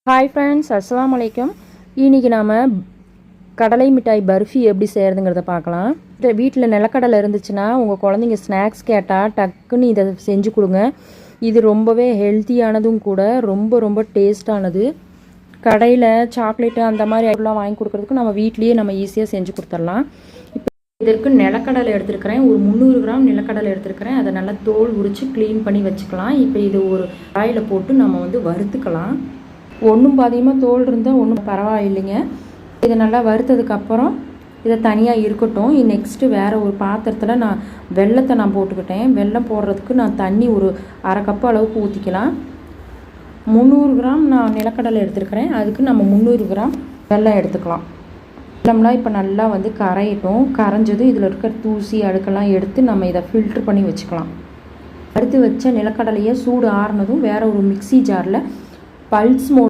Hi friends, அஸ்ஸலாமு அலைக்கும். இன்றைக்கி நாம் கடலை மிட்டாய் பர்ஃபி எப்படி செய்கிறதுங்கிறத பார்க்கலாம். வீட்டில் நிலக்கடலை இருந்துச்சுன்னா உங்கள் குழந்தைங்க ஸ்நாக்ஸ் கேட்டால் டக்குன்னு இதை செஞ்சு கொடுங்க. இது ரொம்பவே ஹெல்த்தியானதும் கூட, ரொம்ப ரொம்ப டேஸ்டானது. கடையில் சாக்லேட்டு அந்த மாதிரி ஐட்டம்லாம் வாங்கி கொடுக்குறதுக்கு நம்ம வீட்லேயே நம்ம ஈஸியாக செஞ்சு கொடுத்துடலாம். இப்போ இதற்கு நிலக்கடலை எடுத்துருக்கிறேன், ஒரு 300 கிராம் நிலக்கடலை எடுத்துருக்கிறேன். அதை நல்லா தோல் உரித்து க்ளீன் பண்ணி வச்சுக்கலாம். இப்போ இது ஒரு காயில் போட்டு நம்ம வறுத்துக்கலாம். ஒன்றும் பாதியமாக தோல் இருந்தால் ஒன்றும் பரவாயில்லைங்க. இதை நல்லா வறுத்ததுக்கப்புறம் இதை தனியாக இருக்கட்டும். நெக்ஸ்ட்டு வேறு ஒரு பாத்திரத்தில் நான் வெல்லத்தை போட்டுக்கிட்டேன். வெல்லம் போடுறதுக்கு நான் தண்ணி ஒரு அரை கப்பு அளவுக்கு ஊற்றிக்கலாம். 300 கிராம் நான் நிலக்கடலை எடுத்துருக்கிறேன், அதுக்கு நம்ம 300 கிராம் வெல்லம் எடுத்துக்கலாம். வெல்லம்லாம் இப்போ நல்லா கரையட்டும். கரைஞ்சதும் இதில் இருக்கிற தூசி அழுக்கெல்லாம் எடுத்து நம்ம இதை ஃபில்ட்ரு பண்ணி வச்சுக்கலாம். வறுத்து வச்ச நிலக்கடலையை சூடு ஆறுனதும் வேறு ஒரு மிக்சி ஜாரில் பல்ஸ் மோட்